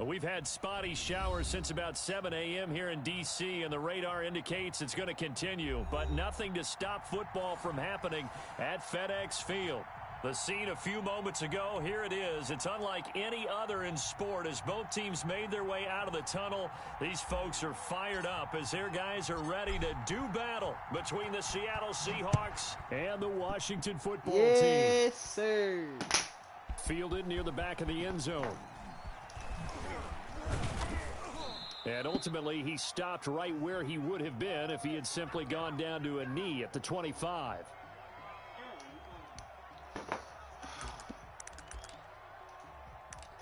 We've had spotty showers since about 7 a.m. here in D.C., and the radar indicates it's going to continue, but nothing to stop football from happening at FedEx Field. The scene a few moments ago, here it is. It's unlike any other in sport as both teams made their way out of the tunnel. These folks are fired up as their guys are ready to do battle between the Seattle Seahawks and the Washington football team. Yes, sir. Fielded near the back of the end zone. And ultimately, he stopped right where he would have been if he had simply gone down to a knee at the 25.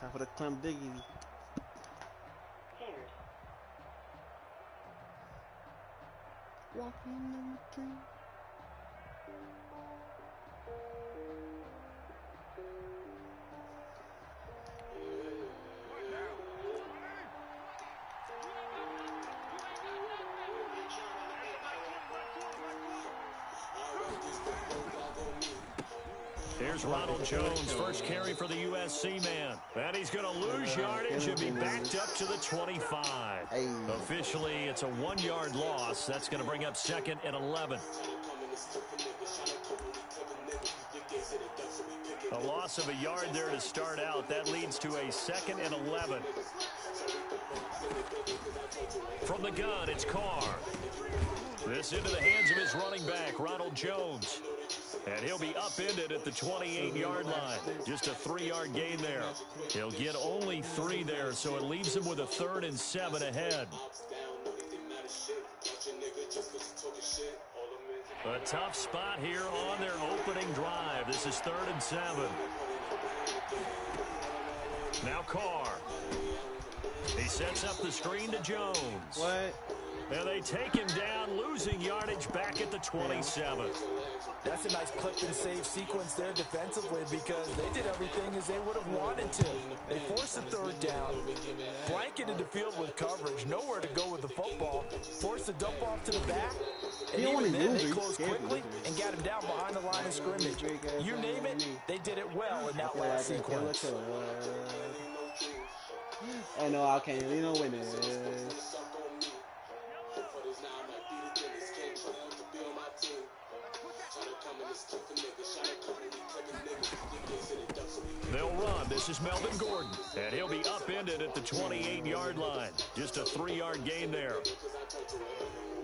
Time for the Clem Diggy. Walking in the tree. Here's Ronald Jones, first carry for the USC man. And he's going to lose yardage and be backed up to the 25. Hey. Officially, it's a 1-yard loss. That's going to bring up 2nd and 11. A loss of a yard there to start out. That leads to a 2nd and 11. From the gun, it's Carr. This into the hands of his running back, Ronald Jones. And he'll be upended at the 28-yard line. Just a 3-yard gain there. He'll get only 3 there, so it leaves him with a 3rd and 7 ahead. A tough spot here on their opening drive. This is 3rd and 7. Now Carr. He sets up the screen to Jones. What? And they take him down, losing yardage back at the 27. That's a nice clip and save sequence there defensively because they did everything as they would have wanted to. They forced the 3rd down, blanketed the field with coverage, nowhere to go with the football, forced the dump off to the back, and even then they closed quickly and got him down behind the line of scrimmage. You name it, they did it well in that last sequence. Oh no, I can't. You know when it is. They'll run. This is Melvin Gordon. And he'll be upended at the 28-yard line. Just a 3-yard gain there.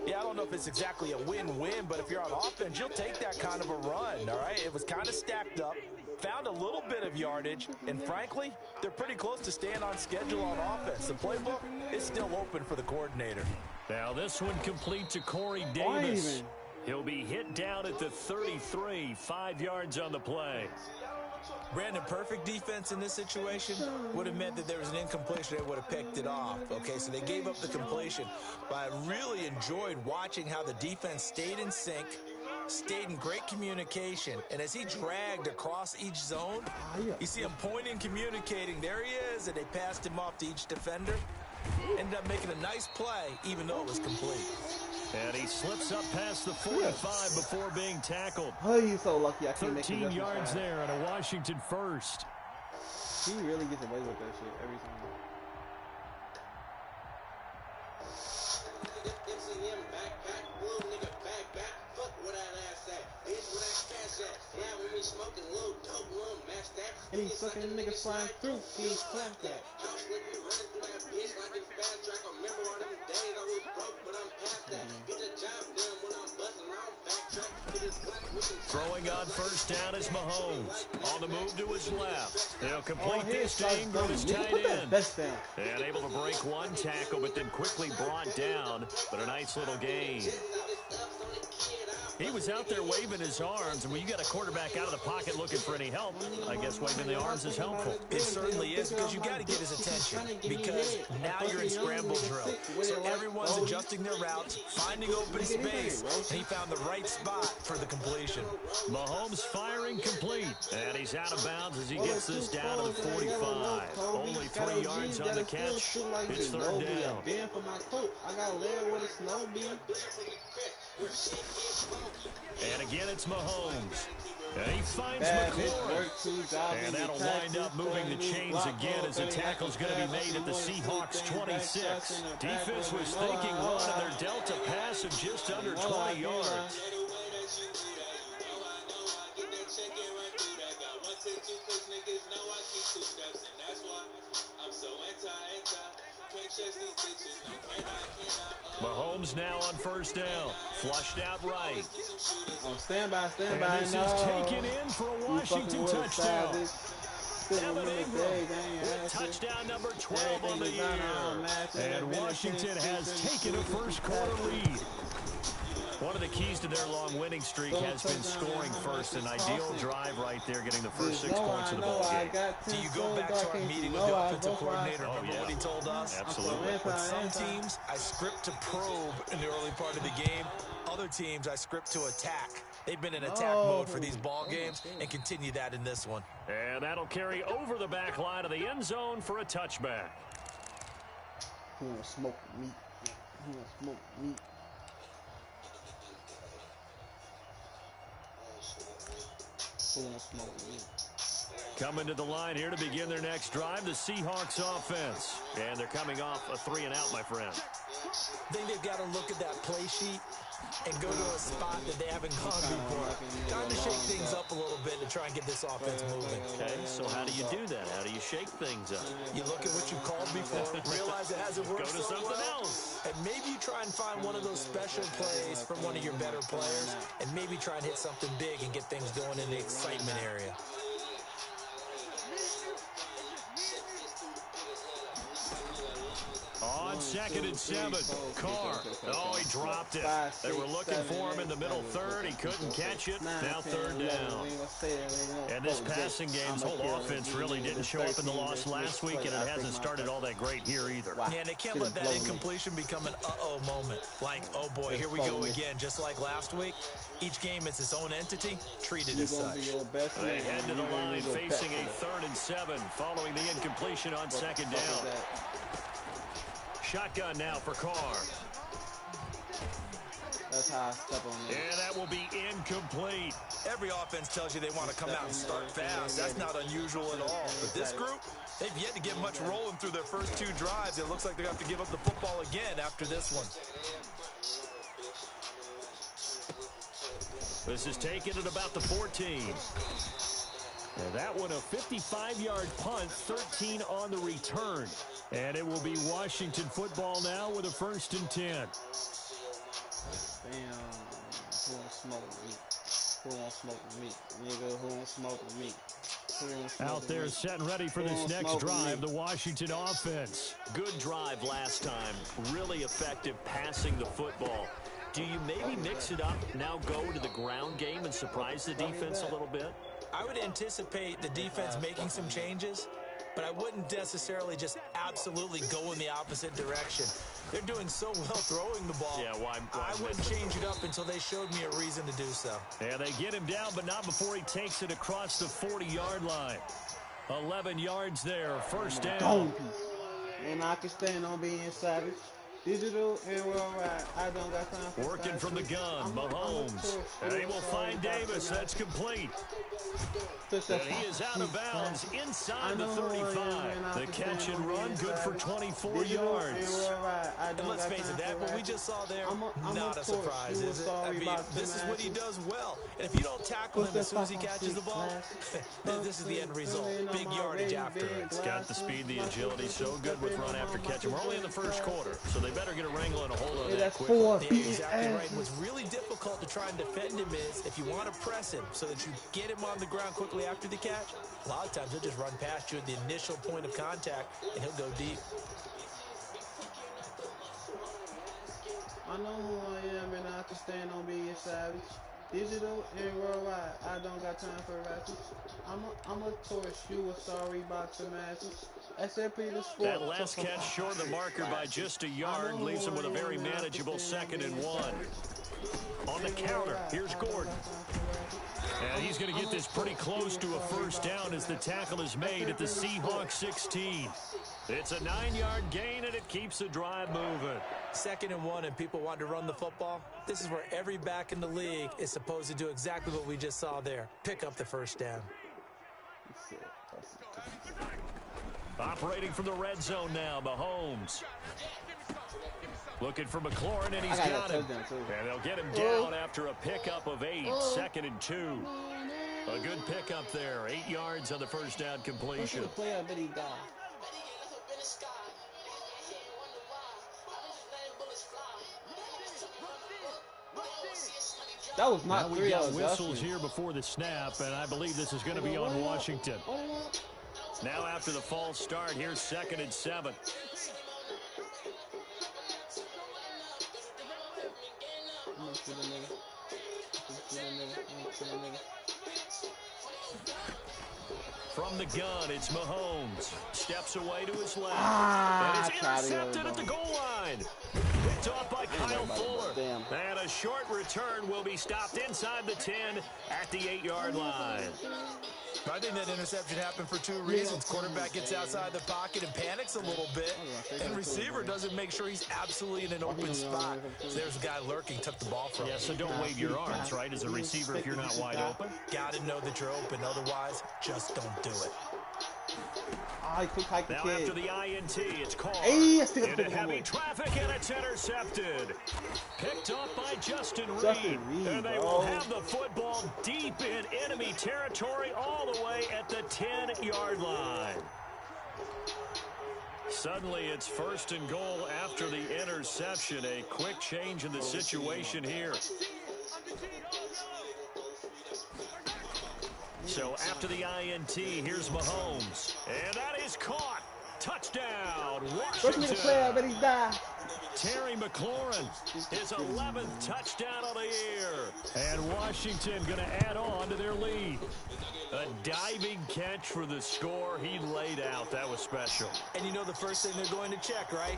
Yeah, I don't know if it's exactly a win-win, but if you're on offense, you'll take that kind of a run, all right? It was kind of stacked up, found a little bit of yardage, and frankly, they're pretty close to staying on schedule on offense. The playbook is still open for the coordinator. Now this one complete to Corey Davis. He'll be hit down at the 33, 5 yards on the play. Brandon, perfect defense in this situation would have meant that there was an incompletion. They would have picked it off. Okay, so they gave up the completion. But I really enjoyed watching how the defense stayed in sync, stayed in great communication. And as he dragged across each zone, you see him pointing, communicating. There he is, and they passed him off to each defender. Ended up making a nice play, even though it was complete. And he slips up past the 45 before being tackled. Oh, you so lucky I can't make it. 13 yards there and a Washington first. He really gets away with that shit every time. And he's sucking niggas flying through. Please clap that. Throwing on first down is Mahomes. On the move to his left. They'll complete this thing to his tight end. And able to break one tackle, but then quickly brought down. But a nice little gain. He was out there waving his arms, and when you got a quarterback out of the pocket looking for any help, I guess waving the arms is helpful. It certainly is, because you got to get his attention, because now you're in scramble drill. So everyone's adjusting their routes, finding open space, and he found the right spot for the completion. Mahomes firing complete, and he's out of bounds as he gets this down to the 45. Only 3 yards on the catch. It's 3rd down. I got to live with a snow beam. And again, it's Mahomes. And he finds Bad McLaurin. And that'll wind up moving the chains again as the tackle's going to be made at the Seahawks 26. Defense was thinking run, and they're dealt a pass of just under 20 yards. Mahomes now on first down. Flushed out right. Oh, stand by. And this is taken in for a Washington touchdown. Evan Ingram, touchdown number 12 on the year. And Washington has taken a first-quarter lead. One of the keys to their long winning streak has been scoring first. An ideal drive right there, getting the first 6 points of the ball game. Do you go back to our meeting with the offensive coordinator? Remember what he told us? Absolutely. With some teams, I script to probe in the early part of the game. Other teams, I script to attack. They've been in attack mode for these ball games and continue that in this one. And that'll carry over the back line of the end zone for a touchback. Who wants smoke meat? Who wants smoke meat? Coming to the line here to begin their next drive, the Seahawks offense. And thee coming off a 3-and-out, my friend. I think they've got to look at that play sheet and go to a spot that they haven't gone before. Time to shake things up a little bit to try and get this offense moving. Okay, so how do you do that? How do you shake things up? You look at what you called before, realize it hasn't worked Go to so something well, else. and maybe you try and find one of those special plays from one of your better players, and maybe try and hit something big and get things going in the excitement area. On 2nd and 7, Carr. Oh, he dropped it. They were looking for him in the middle third. He couldn't catch it. Now 3rd down. And this passing game's whole offense really didn't show up in the loss last week, and it hasn't started all that great here either. Yeah, and they can't let that incompletion become an uh-oh moment. Like, oh boy, here we go again, just like last week. Each game is its own entity, treated as such. They head to the line facing a 3rd and 7 following the incompletion on 2nd down. Shotgun now for Carr. That's how I step on it. And that will be incomplete. Every offense tells you they want to come out and start fast. That's not unusual at all. But this group, they've yet to get much rolling through their first 2 drives. It looks like they're going to have to give up the football again after this one. This is taken at about the 14. And that one a 55-yard punt, 13 on the return. And it will be Washington football now with a 1st and 10. Damn. Who wants smoke meat? Who wants smoke meat? Nigga, who wants smoke meat? Out there set and ready for this next drive, the Washington offense. Good drive last time. Really effective passing the football. Do you maybe mix it up, now go to the ground game and surprise the defense a little bit? I would anticipate the defense making some changes, but I wouldn't necessarily just absolutely go in the opposite direction. They're doing so well throwing the ball. Yeah, why I wouldn't change it up until they showed me a reason to do so. Yeah, they get him down, but not before he takes it across the 40-yard line. 11 yards there, 1st down. And I can stand on being savage. Digital and worldwide. I don't got time for working from the gun, Mahomes. And he will find Davis. That's complete. And he is out of bounds inside the 35. The catch and run, good for 24 yards. And let's face it, that what we just saw there, not a surprise, is it? I mean, this is what he does well. And if you don't tackle him as soon as he catches the ball, this is the end result. Big yardage afterwards. Got the speed, the agility, so good with run after catch. And we're only in the 1st quarter, so they better get a wrangle and a hold on that quickly. Yeah, exactly right. What's really difficult to try and defend him is if you want to press him so that you get him on the ground quickly after the catch, a lot of times he'll just run past you at the initial point of contact and he'll go deep. I know who I am and I can stand on being savage. Digital and worldwide. I don't got time for ratchets. I'm a torch. You a sorry box of matches. That last catch short of the marker by just a yard leaves him with a very manageable 2nd and 1. On the counter, here's Gordon. And he's going to get this pretty close to a first down as the tackle is made at the Seahawks 16. It's a 9-yard gain, and it keeps the drive moving. 2nd and 1, and people want to run the football. This is where every back in the league is supposed to do exactly what we just saw there. Pick up the first down. Operating from the red zone now, Mahomes. Looking for McLaurin, and he's got him. And they'll get him down after a pickup of 8, 2nd and 2. A good pickup there, 8 yards on the first down completion. That was not we got whistles here before the snap, and I believe this is going to be on Washington. Now after the false start, here's 2nd and 7. From the gun, it's Mahomes. Steps away to his left. And it's intercepted at the goal line. Picked off by Kyle Fuller. And a short return will be stopped inside the 10 at the 8-yard line. I think that interception happened for 2 reasons. Quarterback gets outside the pocket and panics a little bit, and receiver doesn't make sure he's absolutely in an open spot. So there's a guy lurking, took the ball from him. Yeah, so don't wave your arms, right, as a receiver if you're not wide open. Got to know that you're open, otherwise, just don't do it. Now after the INT, it's called into heavy traffic, and it's intercepted. Picked up by Justin Reed. And they will have the football deep in enemy territory all the way at the 10-yard line. Suddenly, it's 1st and goal after the interception. A quick change in the situation here. So after the INT, here's Mahomes. And that is caught. Touchdown, Washington. Terry McLaurin, his 11th touchdown of the year. And Washington going to add on to their lead. A diving catch for the score. He laid out. That was special. And you know the first thing they're going to check, right?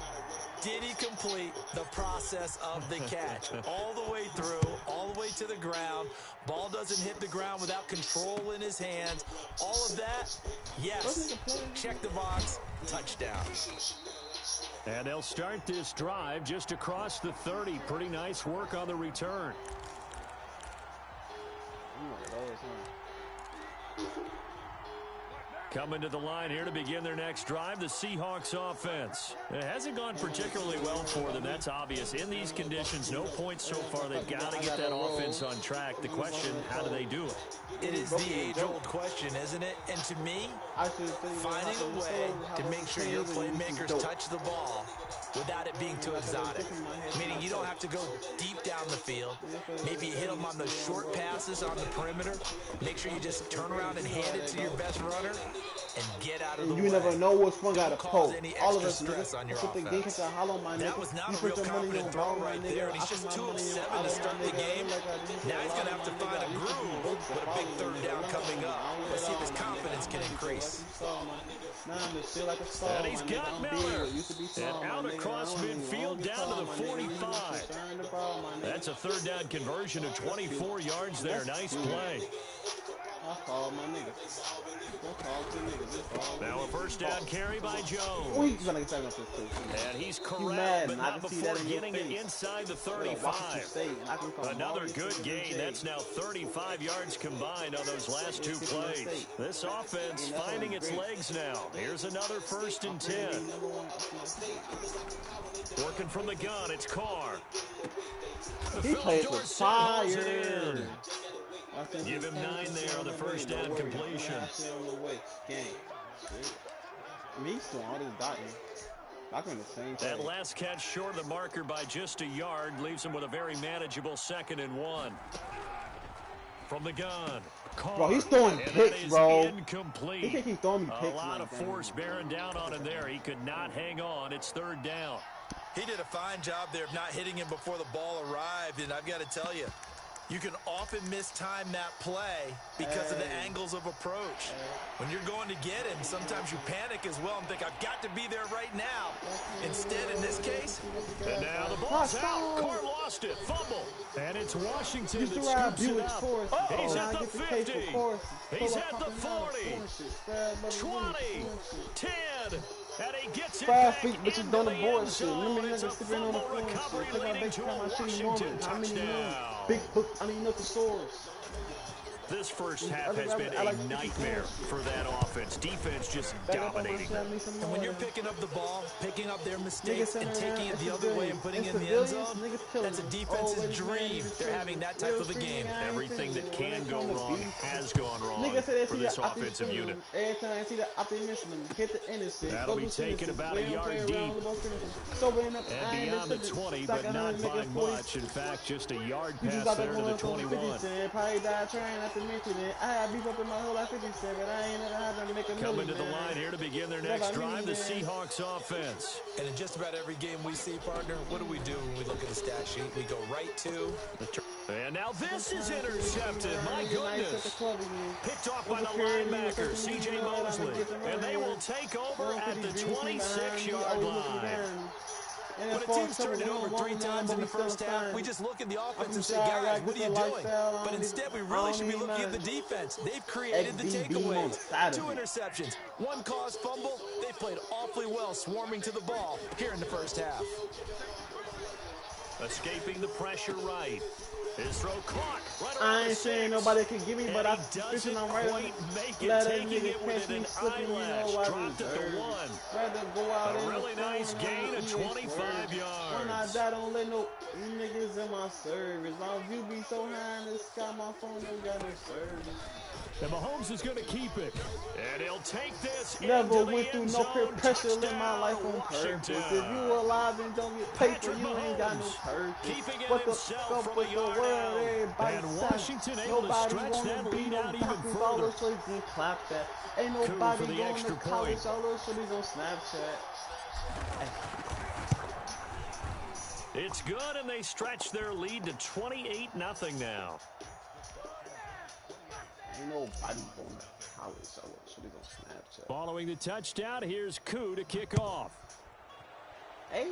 Did he complete the process of the catch? All the way through, all the way to the ground. Ball doesn't hit the ground without control in his hands. All of that, yes. Check the box, touchdown. And they'll start this drive just across the 30. Pretty nice work on the return. Coming to the line here to begin their next drive, the Seahawks offense. It hasn't gone particularly well for them, that's obvious. In these conditions, no points so far. They've got to get that offense on track. The question, how do they do it? It is the age-old question, isn't it? And to me, finding a way to make sure your playmakers touch the ball without it being too exotic. Meaning you don't have to go deep down the field. Maybe you hit them on the short passes on the perimeter. Make sure you just turn around and hand it to your best runner and get out of the way. You never know which one got a poke. All of us, niggas, on your offense. That was not a real confident throw right there, and he's just 2 of 7 to start the game. Now he's going to have to find a groove with a big 3rd down coming up. Let's see if his confidence can increase. And he's got Miller. And out across midfield down to the 45. That's a 3rd down conversion of 24 yards there. Nice play. Now a 1st down carry by Jones. And he's correct, but not before getting it inside the 35. Another good gain. That's now 35 yards combined on those last 2 plays. This offense finding its legs now. Here's another 1st and 10. Working from the gun, it's Carr. He plays with fire. Give him 9 there on the 1st down completion. That last catch short of the marker by just a yard leaves him with a very manageable 2nd and 1. From the gun, Carr. Bro, he's throwing picks, bro. Incomplete. He can keep throwing me picks. A lot of force bearing down on him there. He could not hang on. It's 3rd down. He did a fine job there of not hitting him before the ball arrived, and I've got to tell you, You can often mistime that play because of the angles of approach. When you're going to get him, sometimes you panic as well and think, I've got to be there right now. Instead, in this case... And now the ball's out. Carr lost it. Fumble. And it's Washington that scoops it up. He's at the 50. He's at the 40. 20. 10. And he gets it back into the end zone. It's a fumble recovery leading to a Washington touchdown. Big book, I mean, nothing stores. This first half has been a nightmare for that offense. Defense just dominating them. And when you're picking up the ball, picking up their mistakes, and taking it the other way and putting it in the end zone, that's a defense's dream. They're having that type of a game. Everything that can go wrong has gone wrong for this offensive unit. Every time I see the optimism, hit the innocent. That'll be taken about a yard deep. And beyond the 20, but not by much. In fact, just a yard pass there to the 21. Coming to the line here to begin their next drive, the Seahawks offense. And in just about every game we see, partner, what do we do when we look at the stat sheet? We go right to... And now this is intercepted. My goodness. Picked off by the linebacker, C.J. Mosley. And they will take over at the 26-yard line. When a team's turned it over 3 times in the first half, we just look at the offense and say, guys, what are you doing? But instead, we really should be looking at the defense. They've created the takeaways. 2 interceptions, 1 caused fumble. They played awfully well swarming to the ball here in the first half. Escaping the pressure right. His throw caught right I ain't saying nobody can give me, but I'm fishing on right. Let that nigga catch me slipping, you know what I deserve. Rather go out a really nice gain of 25 yards. When I die, don't let no niggas in my service. My view be so high in the sky, my phone don't got no service. And Mahomes is going to keep it. And he'll take this. Never went through no peer pressure in my life on purpose. If you alive and don't get paper, you ain't got no purpose. What the fuck with the world? Everybody and Washington able to stretch that lead out even further. All so you clap that. Ain't nobody going to college. All those shitties on Snapchat. It's good, and they stretch their lead to 28-0 now. Ain't nobody going to college. All those shitties on Snapchat. Following the touchdown, here's Koo to kick off. Hey.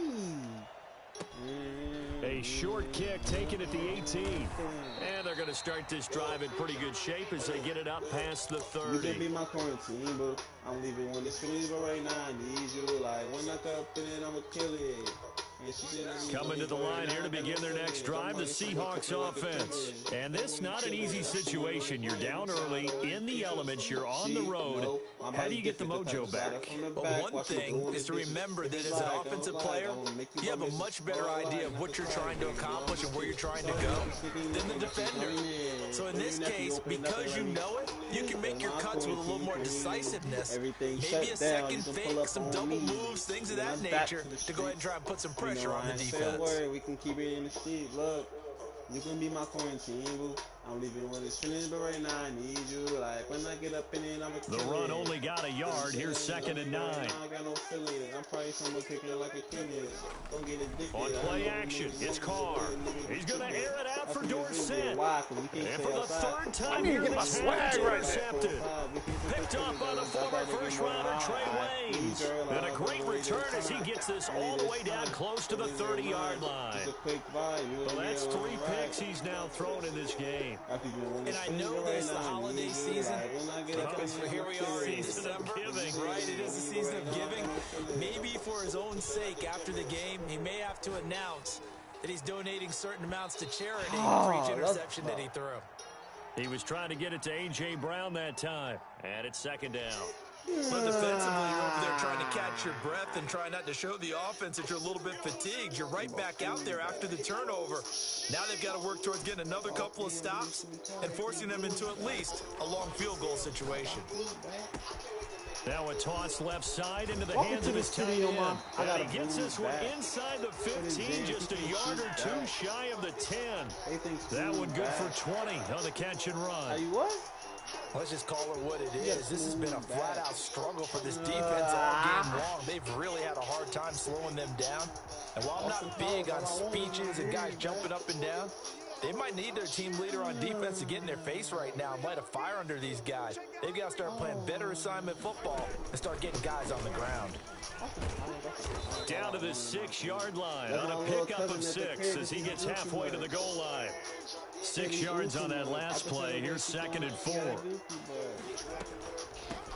A short kick taken at the 18. And they're going to start this drive in pretty good shape as they get it up past the 30. You can be my quarantine, but I'm leaving when it's finished. But right now, I need you. Like, when I come up in it, I'm going to kill it. Coming to the line here to begin their next drive, the Seahawks offense. And this not an easy situation. You're down early, in the elements, you're on the road. How do you get the mojo back? Well, one thing is to remember that as an offensive player, you have a much better idea of what you're trying to accomplish and where you're trying to go than the defender. So in this case, because you know it, you can make your cuts with a little more decisiveness. Maybe a second fake, some double moves, things of that nature, to go ahead and try and put some pressure on the defense. We can keep it in the street. Look, you can be my quarantine, boo. I'm leaving when it's finished, but right now I need you. Like, when I get up in it, I'm a The run only got a yard. Here's 2nd and 9. I got no feelings. I'm probably someone kicking like a kid. Don't get addicted. On play action, it's Carr. He's going to air it out for Dorsett. And for the 3rd time here, this has intercepted. Picked up by the former first-rounder Trey Waynes. And a great return as he gets this all the way down close to the 30-yard line. Well, that's 3 picks he's now thrown in this game. And I know this, the holiday season, because here we are in December, right? It is the season of giving. Maybe for his own sake, after the game, he may have to announce that he's donating certain amounts to charity for each interception that he threw. He was trying to get it to A.J. Brown that time. And it's 2nd down. But defensively, you're over there trying to catch your breath and try not to show the offense that you're a little bit fatigued. You're right back out there after the turnover. Now they've got to work towards getting another couple of stops and forcing them into at least a long field goal situation. Now a toss left side into the hands of his tight end. And he gets this one inside the 15, just a yard or 2 shy of the 10. That one good for 20 on the catch and run. Are you what? Let's just call it what it is. This has been a flat-out struggle for this defense all game long. They've really had a hard time slowing them down. And while I'm not big on speeches and guys jumping up and down, They might need their team leader on defense to get in their face right now and light a fire under these guys. They've got to start playing better assignment football and start getting guys on the ground. Down to the 6-yard line on a pickup of 6 as he gets halfway to the goal line. 6 yards on that last play. Here's 2nd and 4.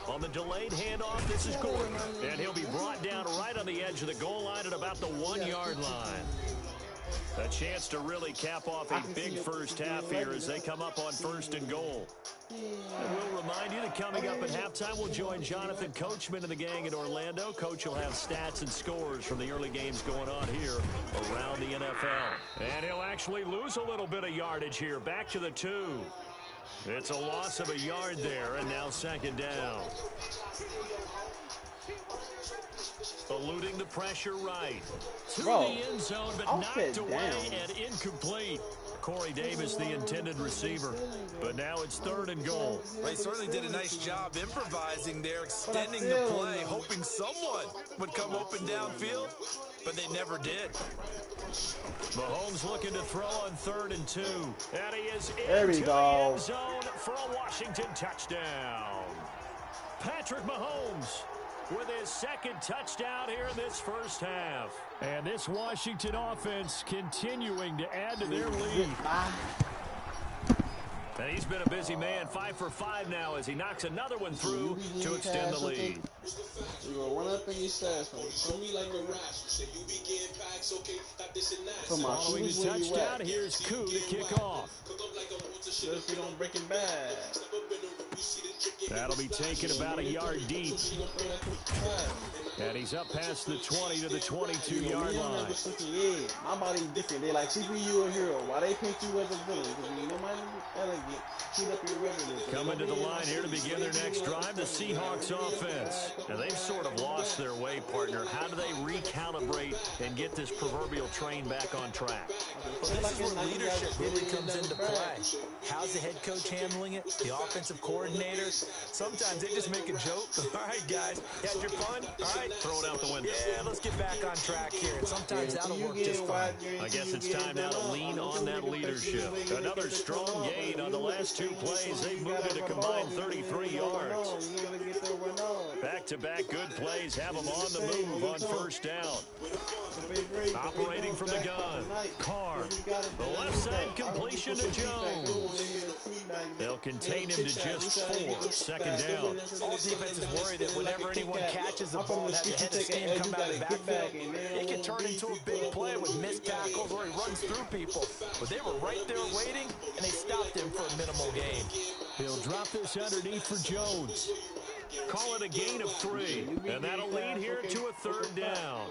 On the delayed handoff, this is Gordon. And he'll be brought down right on the edge of the goal line at about the 1-yard line. A chance to really cap off a big first half here as they come up on 1st and goal. And we'll remind you that coming up at halftime, we'll join Jonathan Coachman and the gang in Orlando. Coach will have stats and scores from the early games going on here around the NFL. And he'll actually lose a little bit of yardage here. Back to the 2. It's a loss of a yard there, and now 2nd down. Eluding the pressure right. To the end zone, but knocked away and incomplete. Corey Davis, the intended receiver. But now it's 3rd and goal. Well, he certainly did a nice job improvising there, extending the play, hoping someone would come open downfield, but they never did. Mahomes looking to throw on 3rd and 2. And he is into the end zone for a Washington touchdown. Patrick Mahomes with his 2nd touchdown here in this first half. And this Washington offense continuing to add to their lead. And he's been a busy man, 5 for 5 now as he knocks another one through to extend the lead. We're going to run up in these stats. Following the touchdown, here's Koo to kick off. Just we don't break it bad. That'll be taken about a yard deep. And he's up past the 20 to the 22-yard line. My body's different. They like, CPU a hero. Why they paint you as a villain? Because you know my elegant. Coming to the line here to begin their next drive, the Seahawks offense. Now, they've sort of lost their way, partner. How do they recalibrate and get this proverbial train back on track? Well, this is where leadership really comes into play. How's the head coach handling it? The offensive coordinators? Sometimes they just make a joke. All right, guys, you had your fun? All right, throw it out the window. Yeah, let's get back on track here. And sometimes that'll work just fine. I guess it's time now to lean on that leadership. Another strong gain on the last 2 plays. They moved it a combined 33 yards. Back-to-back good plays have them on the move on 1st down. Operating from the gun. Carr. The left side completion to Jones. They'll contain him to just 4. 2nd down. All defenses worry that whenever anyone catches the ball and has a head of steam come out of the backfield, it can turn into a big play with missed tackles or he runs through people. But they were right there waiting, and they stopped him for a minimal gain. He'll drop this underneath for Jones. Call it a gain of 3, and that'll lead here to a 3rd down.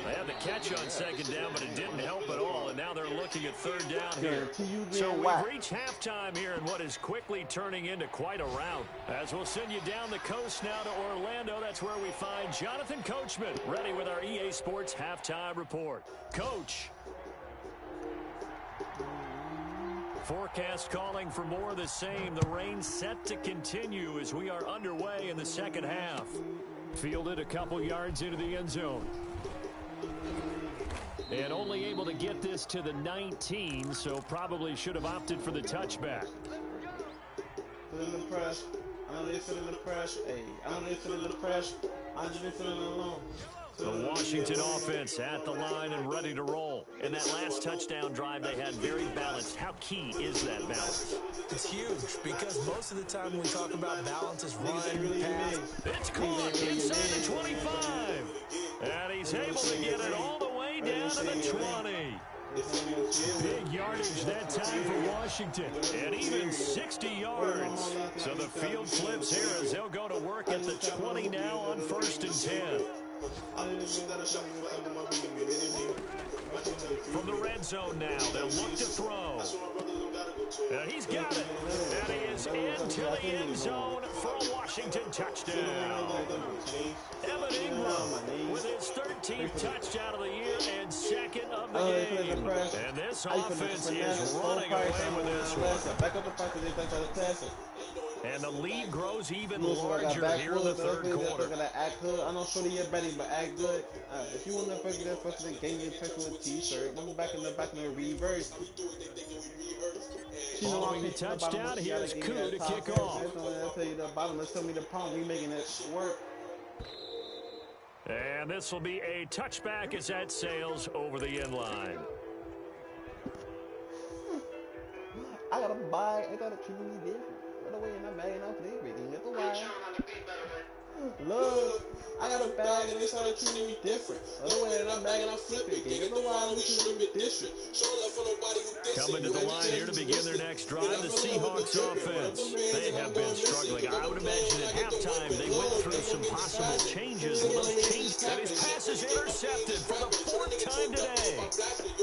They had the catch on 2nd down, but it didn't help at all, and now they're looking at 3rd down here. So we've reached halftime here in what is quickly turning into quite a rout. As we'll send you down the coast now to Orlando, that's where we find Jonathan Coachman, ready with our EA Sports Halftime Report. Coach. Forecast calling for more of the same. The rain set to continue as we are underway in the 2nd half. Fielded a couple yards into the end zone. And only able to get this to the 19, so probably should have opted for the touchback. Put in the press. I know they fit in the press. Hey, I know they fit in the press. I just been feeling alone. The Washington offense at the line and ready to roll. And that last touchdown drive they had very balanced. How key is that balance? It's huge because most of the time when we talk about balance is run, pass. It's caught inside the 25. And he's able to get it all the way down to the 20. Big yardage that time for Washington, and even 60 yards. So the field flips here as they'll go to work at the 20 now on 1st and 10. From the red zone now, they'll look to throw. And he's got it. And he is into the end zone for a Washington touchdown. Evan Ingram with his 13th touchdown of the year and 2nd of the game. And this offense is running away with this one. Back up the pocket, they try to pass it. And the lead grows even larger here in the third quarter. Act good. I know Shorty you're betting, but act good. If you want to figure that first thing, gain your picture with T-shirt. I'm back in the reverse. Following the touchdown, here's Koo to kick off. I'll tell you the bottom. Let's tell me the problem. We making it work. And this will be a touchback as that sails over the end line. I gotta buy. I gotta treat me different. By the way, in my bag and I'm flipping. Get the wire. Look, I got a bag and they started treating me different. By the way, in my bag and I'm flipping. Get the wire. We treat me different. Coming to the line here to begin their next drive, the Seahawks offense. They have been struggling. I would imagine at halftime they went through some possible changes. Well, those changes, and his pass is intercepted for the fourth time today.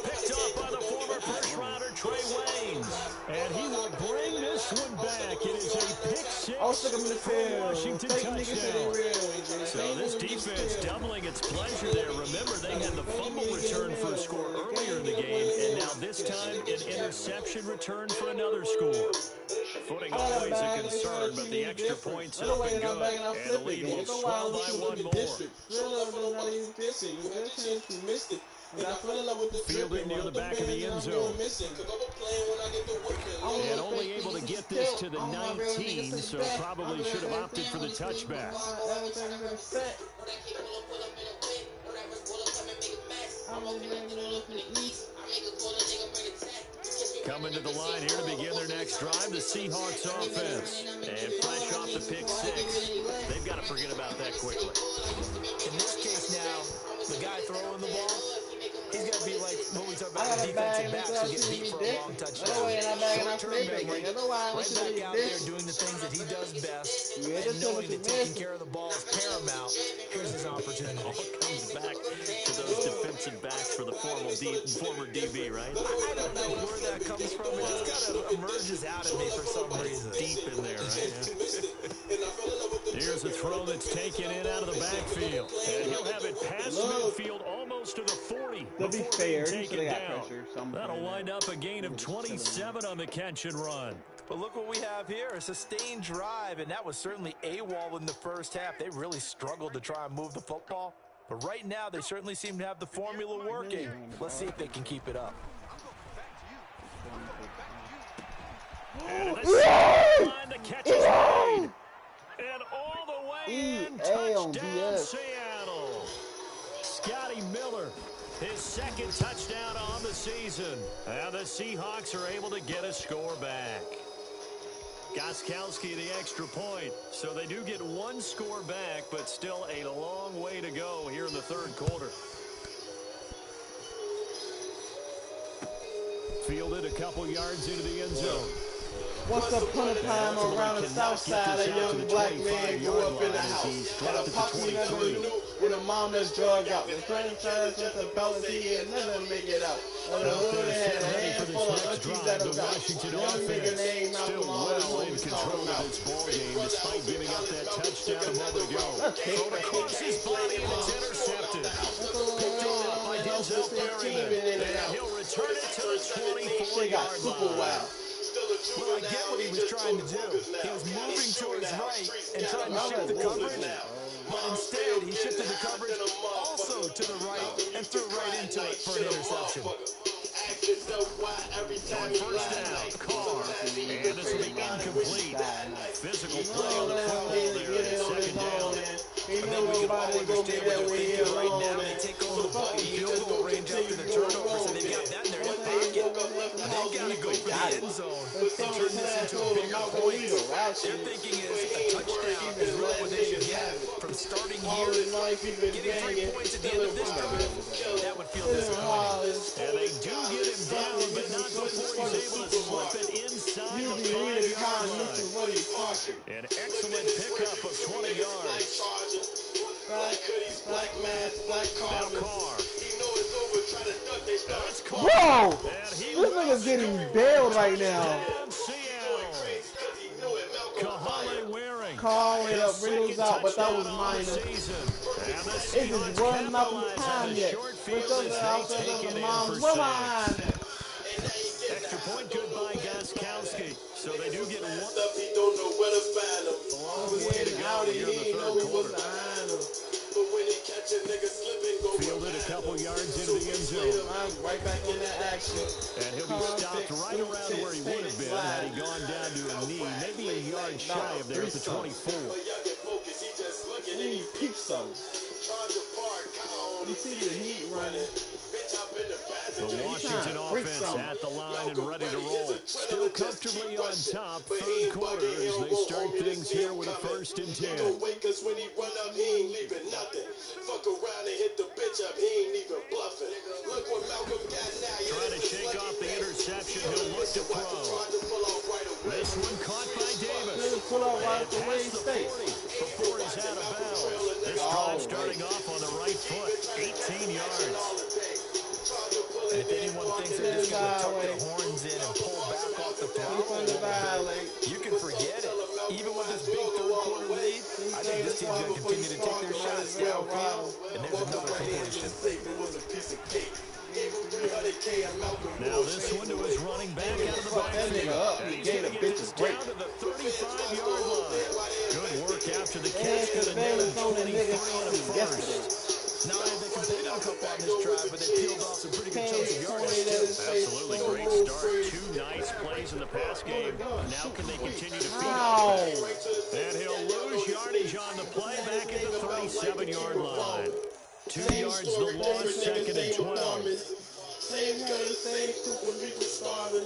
Picked up by the former first-rounder Trey Waynes. And he will bring this one back. It is a pick six for Washington touchdown. So this defense doubling its pleasure there. Remember, they had the fumble return for a score earlier in the game, and now this time an interception return for another score. Footing always a concern, but the extra point's up and good, and the lead will swell by one more. Fielding near the back of the end zone. And only able to get this to the 19, so probably should have opted for the touchback. Coming to the line here to begin their next drive, the Seahawks offense. And fresh off the pick six, they've got to forget about that quickly. In this case now, the guy throwing the ball, he's got to be like what we talk about the defensive backs who get beat for a long touchdown. Short-term memory, right back out there doing the things that he does best, and knowing that taking care of the ball is paramount. Here's his opportunity. All comes back to those defensive backs for the former DB, right? I don't know where that comes from. It just kind of emerges out of me for some reason. Deep in there, right? Yeah. Here's a throw that's taken in out of the backfield. And he'll have it past midfield almost to the 40. To be fair, he should have got down. pressure. That'll wind up a gain of 27 on the catch and run. But look what we have here, a sustained drive, and that was certainly AWOL in the first half. They really struggled to try and move the football. But right now, they certainly seem to have the formula working. Let's see if they can keep it up. And the catch is made. And all the way in, touchdown Seattle. Scotty Miller, his second touchdown on the season. And the Seahawks are able to get a score back. Gostkowski the extra point. So they do get one score back, but still a long way to go here in the third quarter. Fielded a couple yards into the end zone. Once upon a time around the south side, a young black man grew up in the house. Had a pop he never knew, and a mom that's drug out. The franchise with the belt, he had never make it out. The hood had a handful of aunties that have got young nigga named Malcolm Well in control of this ball game, despite giving up that touchdown a moment ago. Thrown across his body, and it's intercepted. Picked up by Denzel Perryman, and he'll return it to the 24-yard line. Well, I get what he was trying to do. He was moving to his right and trying to shift the coverage. But instead, he shifted the coverage also to the right and threw right into it for an interception. On first down, Carr. And this will be incomplete. Physical play on the football there. Second down. I think we can all understand what they're thinking right now. They take over the ball in field goal range after the turnover, so they've got that in their hip pocket. They've got to go for the end zone and turn this into a bigger point. Their thinking is a touchdown is really what they should get from starting here. Getting 3 points at the end of this drive, that would feel disappointing. And they do get him down, but not before he's able to slip it inside the 5-yard line. An excellent pickup of 20 yards. Black mask, black car. Bro! This nigga's getting bailed right now. Call it up, Riddles out, but that was minor. It just wasn't enough time yet. Riddles outside of the mom's behind. Extra point good by Gostkowski. risky. So they do get one. Stuff he don't know where to find him. Way to go here in the third quarter. But when he catch a nigga slipping, go Fielded a couple yards into the end zone. right back in the action. And he'll be stopped right around where he would have been had he gone down to a knee. Maybe a yard shy of there at the 24. He peeks something. You see the heat running. The Washington offense at the line and ready to roll. Still comfortably on top, third quarter as they start things here with a 1st and 10. Cause when he run up, he ain't leaving nothing. Fuck around and hit the bitch up, he ain't even bluffing. Look what Malcolm got now. Trying to shake off the interception, he'll look to throw. This one caught by Davis. Pull out right And the way he past the stays. 40 before he's out of bounds. This drive starting off on the right foot, 18 yards. And if anyone thinks they're just going to tuck their horns in and pull back off the throttle, you can forget it. Even with this big third quarter lead, I think this team's going to continue to take their shots downfield. And there's another completion. Now this one to his running back out of the backfield. And he's going to get this down to the 35-yard line. Good work after the catch. Got another 23 on a first. Now, they completed a couple on this drive, but they peeled off some pretty good chunks of yardage. Absolutely great start. 2 nice plays in the pass game. Now can they continue to feed off that? And he'll lose yardage on the play back at the 37-yard line. 2 yards the loss, 2nd and 12. Same color, same cook when we was starving.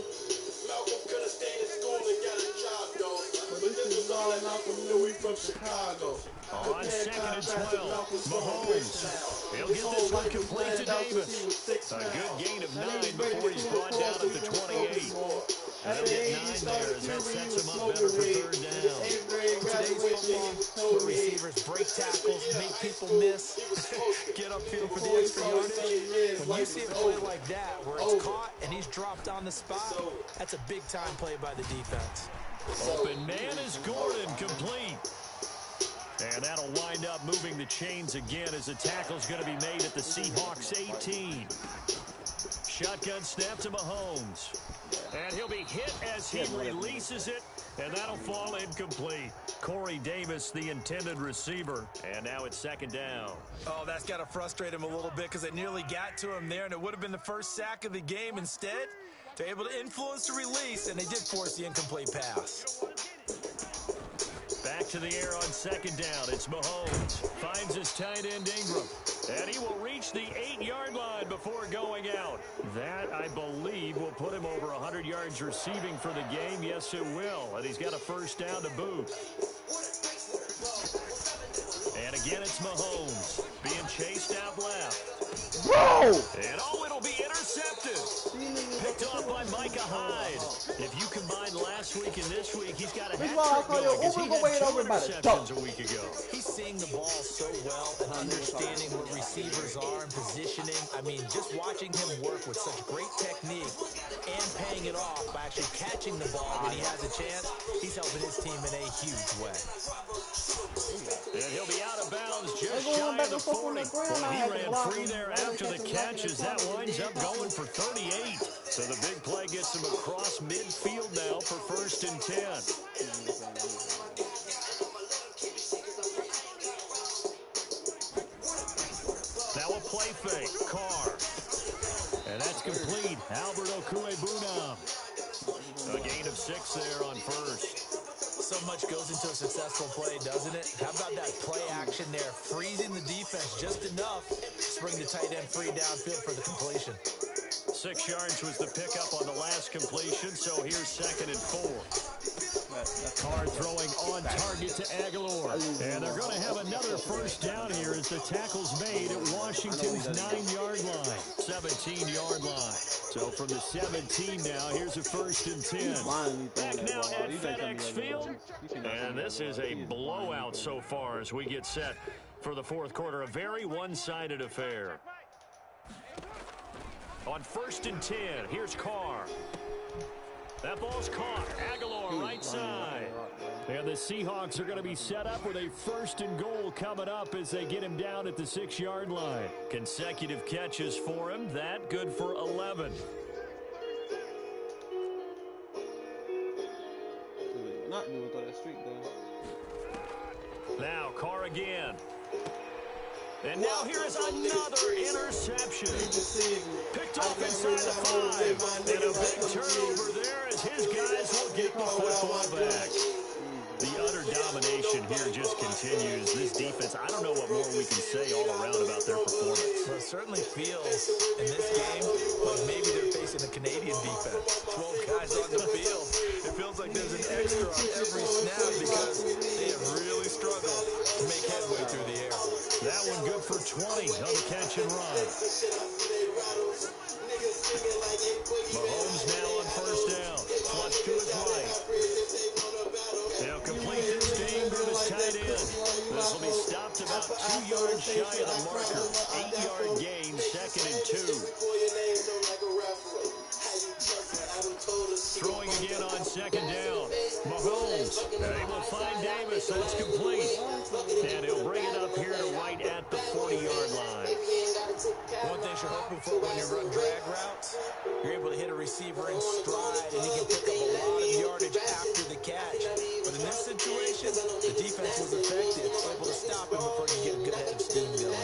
Malcolm could have stayed in school and got a job, though. But this is all Malcolm Louis from Chicago. On 2nd and 12, Mahomes. He'll get this one complete to Davis. A good gain of 9 before he's brought down at the 28. And they'll get 9 there as that sets him up better for 3rd down. Today's football, where receivers break tackles, make people miss, get upfield for the extra yardage. When you see a play like that, where it's caught and he's dropped on the spot, that's a big-time play by the defense. Open man is Gordon, complete. And that'll wind up moving the chains again as the tackle's going to be made at the Seahawks 18. Shotgun snap to Mahomes. And he'll be hit as he releases it, and that'll fall incomplete. Corey Davis, the intended receiver. And now it's 2nd down. Oh, that's got to frustrate him a little bit because it nearly got to him there, and it would have been the first sack of the game. Instead, they're able to influence the release, and they did force the incomplete pass. Back to the air on 2nd down. It's Mahomes. Finds his tight end Ingram. And he will reach the 8-yard line before going out. That, I believe, will put him over 100 yards receiving for the game. Yes, it will. And he's got a 1st down to boot. And again, it's Mahomes being chased out left. Bro! And it'll be intercepted. Picked off by Micah Hyde. If you combine last week and this week, he's got a hat trick going because he had 2 interceptions a week ago. He's seeing the ball so well and understanding what receivers are and positioning. I mean, just watching him work with such great technique and paying it off by actually catching the ball when he has a chance, he's helping his team in a huge way. And he'll be out of bounds just shy of the 40. Well, he ran free there after the catch as that winds up going for 38. So the big play gets him across midfield now for 1st and 10. Now a play fake. Carr. And that's complete. Albert Okwuegbunam. A gain of 6 there on 1st. So much goes into a successful play, doesn't it? How about that play action there, freezing the defense just enough to bring the tight end free downfield for the completion. 6 yards was the pickup on the last completion, so here's 2nd and 4. Carr throwing on target to Aguilar. And they're going to have another 1st down here as the tackle's made at Washington's 9-yard line, 17-yard line. So from the 17 now, here's a 1st and 10. Back now at FedEx Field. And this is a blowout so far as we get set for the 4th quarter. A very one-sided affair. On 1st and 10, here's Carr. That ball's caught. Aguilar right side. And the Seahawks are going to be set up with a 1st and goal coming up as they get him down at the 6-yard line. Consecutive catches for him. That good for 11. Now Carr again. And now here is another interception. Picked off inside the 5. And a big turnover there as his guys will get the football back. The utter domination here just continues. This defense, I don't know what more we can say all around about their performance. Well, it certainly feels in this game like maybe they're facing a Canadian defense. 12 guys on the field. It feels like there's an extra on every snap because they have really struggled to make headway through the air. That one good for 20 on the catch and run. Mahomes now on first down. Flush to his right. They'll complete this to Ingram as tight end. This will be stopped about 2 yards shy of the marker. 8-yard gain, 2nd and 2. Throwing again on 2nd down. Mahomes, they will find Davis, so it's complete. And he'll bring it up here to right at the 40-yard line. One thing you're hoping for when you run drag routes, you're able to hit a receiver in stride, and he can pick up a lot of yardage after the catch. But in this situation, the defense was effective, able to stop him before he can get a good head of steam going.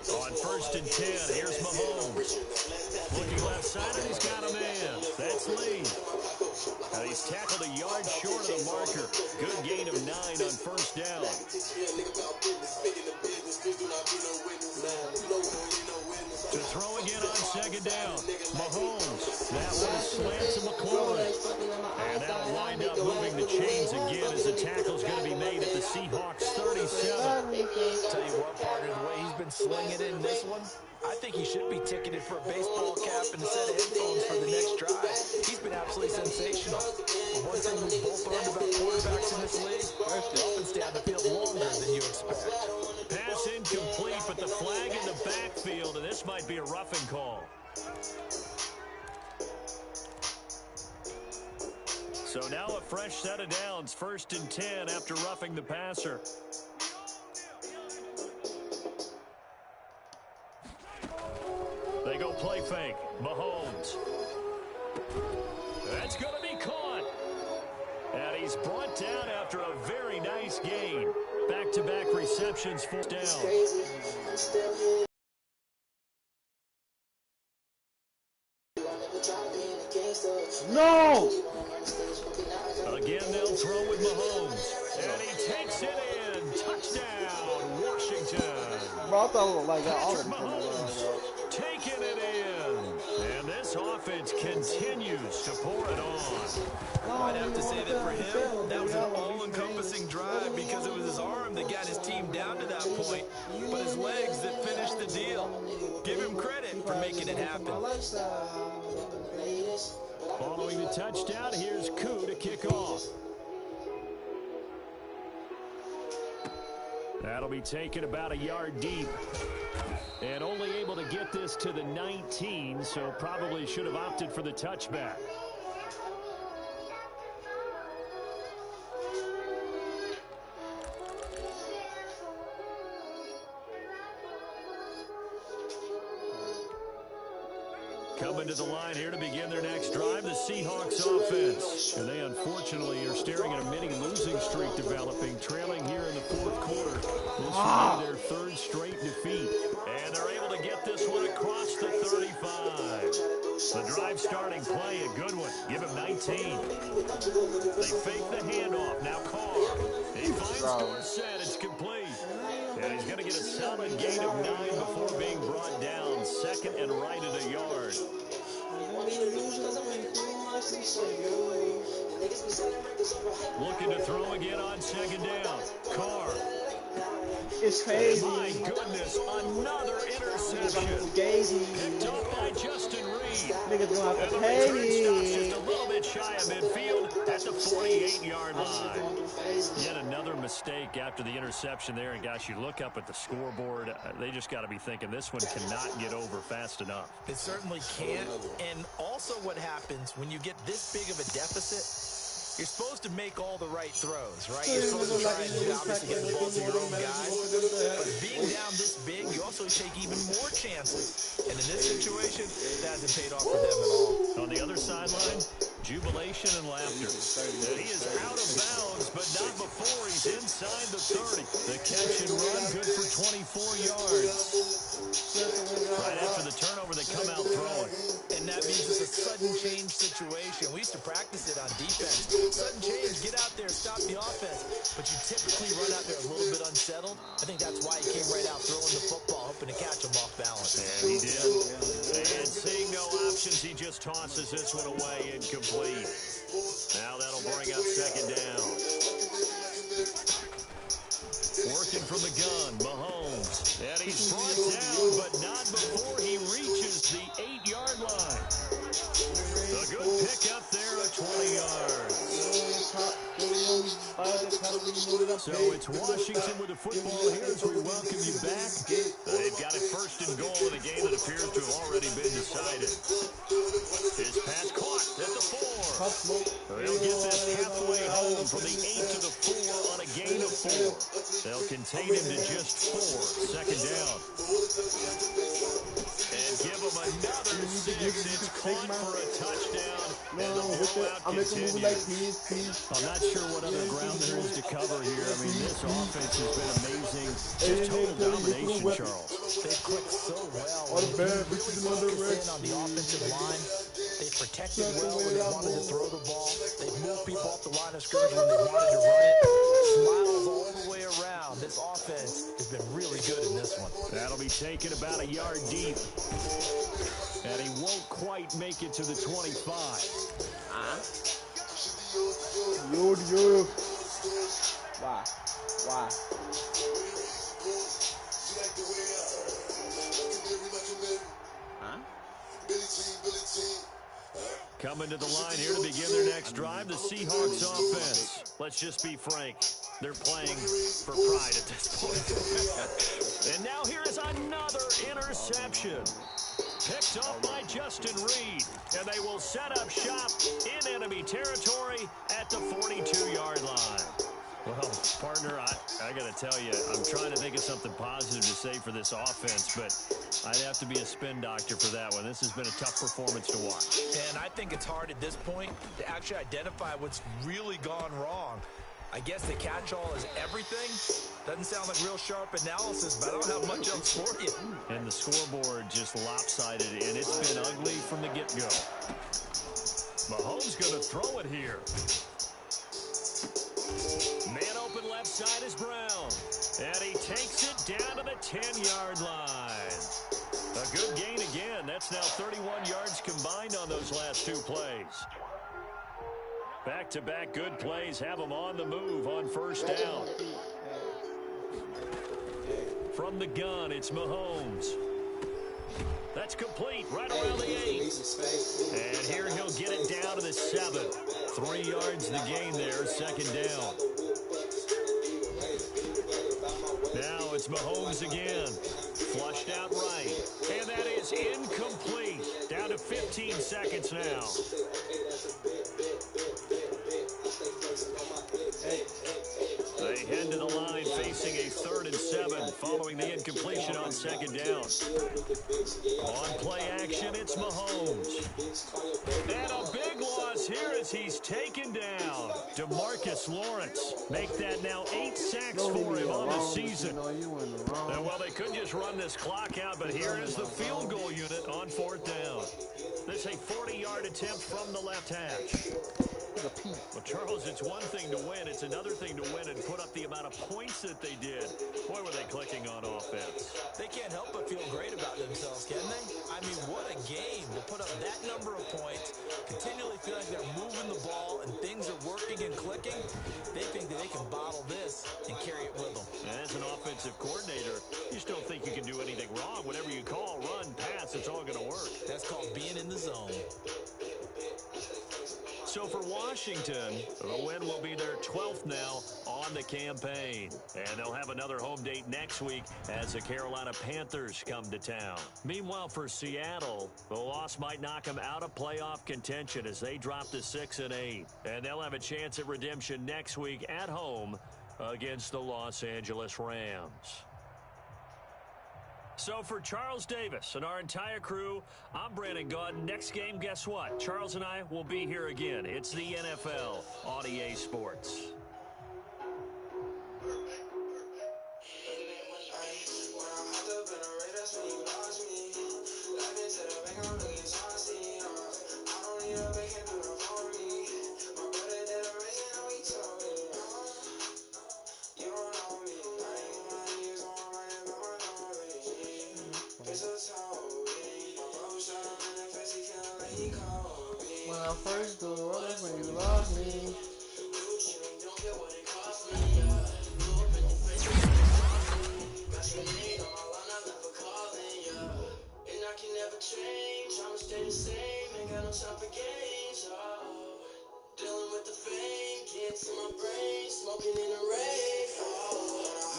On 1st and 10, here's Mahomes. Looking left side, and he's got a man. That's Lee. Now he's tackled a yard short of the marker. Good gain of 9 on first down. To throw again on 2nd down. Mahomes. That one slants to McLaurin. And that'll wind up moving the chains again as the tackle's going to be made at the Seahawks 37. Tell you what, partner, the way he's been slinging in this one, I think he should be ticketed for a baseball cap and a set of headphones for the next drive. He's been absolutely sensational. But one thing we've both learned about quarterbacks in this league, they often stay on the field longer than you expect. Pass incomplete, but the flag in the backfield, and this might be a roughing call. So now a fresh set of downs, 1st and 10 after roughing the passer. They go play fake. Mahomes. That's going to be caught. And he's brought down after a very nice gain. Back-to-back receptions, 4th down. No! Again, they'll throw with Mahomes. And he takes it in. Touchdown, Washington. Bro, I thought it looked like that. Patrick Mahomes taking it in. And this offense continues to pour it on. I'd have to say that for him, that was an all-encompassing drive because it was his arm that got his team down to that point, but his legs that finished the deal. Give him credit for making it happen. Following the touchdown, here's Koo to kick off. That'll be taken about a yard deep. And only able to get this to the 19, so probably should have opted for the touchback. Coming to the line here to begin their next drive, the Seahawks offense. And they unfortunately are staring at a mini losing streak developing, trailing here in the 4th quarter. This will be their 3rd straight defeat. And they're able to get this one across the 35. The drive starting play, a good one. Give him 19. They fake the handoff. Now Carr. He finds Dorsett. It's complete. And he's going to get a solid gain of 9 before being brought down. 2nd and right at a yard. Looking to throw again on 2nd down. Carr. It's crazy. My goodness, another interception. Picked up by Justin Reed. lead. Niggas gonna have And to the pay. return stops just a little bit shy of midfield at the 48-yard line. Yet another mistake after the interception there. And, gosh, you look up at the scoreboard. They just got to be thinking this one cannot get over fast enough. It certainly can't. And also what happens when you get this big of a deficit, you're supposed to make all the right throws, right? You're supposed to try and obviously get the ball to your own guys. But being down this big, you also take even more chances. And in this situation, that hasn't paid off for them at all. On the other sideline, jubilation and laughter. And he is out of bounds, but not before he's inside the 30. The catch and run, good for 24 yards. Right after the turnover, they come out throwing. And that means it's a sudden change situation. We used to practice it on defense. Sudden change, get out there, stop the offense. But you typically run out there a little bit unsettled. I think that's why he came right out throwing the football, hoping to catch him off balance. And he did. And seeing no options, he just tosses this one away, incomplete. Now that'll bring up second down. Working from the gun, Mahomes. And he's brought down, but not before he reaches the 8-yard line. A good pick up there at 20 yards. So it's Washington with the football here as we welcome you back. They've got it first and goal in a game that appears to have already been decided. His pass caught at the 4. They'll get this halfway home from the 8 to the 4 on a gain of 4. They'll contain him to just 4. Second down. And give him another 6. It's caught for a touchdown. And the blowout continues. I'm not sure what other ground there is to cover here. I mean, this offense has been amazing. Just total domination, Charles. They've clicked so well. They focus in on the offensive line. They've protected well when they wanted to throw the ball. They've moved people off the line of scrimmage when they wanted to run it. Smiles all the way around. This offense has been really good in this one. That'll be taken about a yard deep. And he won't quite make it to the 25. Yo. Why? Coming to the line here to begin their next drive, the Seahawks offense. Let's just be frank. They're playing for pride at this point. And now here is another interception. Picked up by Justin Reed. And they will set up shop in enemy territory at the 42-yard line. Well, partner, I got to tell you, I'm trying to think of something positive to say for this offense, but I'd have to be a spin doctor for that one. This has been a tough performance to watch. And I think it's hard at this point to actually identify what's really gone wrong. I guess the catch-all is everything. Doesn't sound like real sharp analysis, but I don't have much else for you. And the scoreboard just lopsided, and it's been ugly from the get-go. Mahomes going to throw it here. Man open left side is Brown. And he takes it down to the 10-yard line. A good gain again. That's now 31 yards combined on those last two plays. Back-to-back good plays have them on the move on first down. From the gun, it's Mahomes. That's complete right around the 8. And here he'll get it down to the 7. 3 yards the gain there, second down. Now it's Mahomes again. Flushed out right. And that is incomplete. Down to 15 seconds now. They head to the line facing a 3rd and 7 following the incompletion on second down. On play action, it's Mahomes. And a big loss here as he's taken down. DeMarcus Lawrence. Make that now 8 sacks for him on the season. And well, they could just run this clock out, but here is the field goal unit on 4th down. This is a 40-yard attempt from the left hash. Well, Charles, it's one thing to win. It's another thing to win and put up the amount of points that they did. Boy, were they clicking on offense. They can't help but feel great about themselves, can they? I mean, what a game to put up that number of points, continually feel like they're moving the ball and things are working and clicking. They think that they can bottle this and carry it with them. And as an offensive coordinator, you just don't think you can do anything wrong. Whatever you call, run, pass, it's all going to work. That's called being in in the zone. So for Washington, the win will be their 12th now on the campaign. And they'll have another home date next week as the Carolina Panthers come to town. Meanwhile, for Seattle, the loss might knock them out of playoff contention as they drop to 6-8. And they'll have a chance at redemption next week at home against the Los Angeles Rams. So for Charles Davis and our entire crew, I'm Brandon Gaudin. Next game, guess what? Charles and I will be here again. It's the NFL on EA Sports. When I first grew up, when you lost me.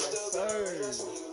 Yes, sir.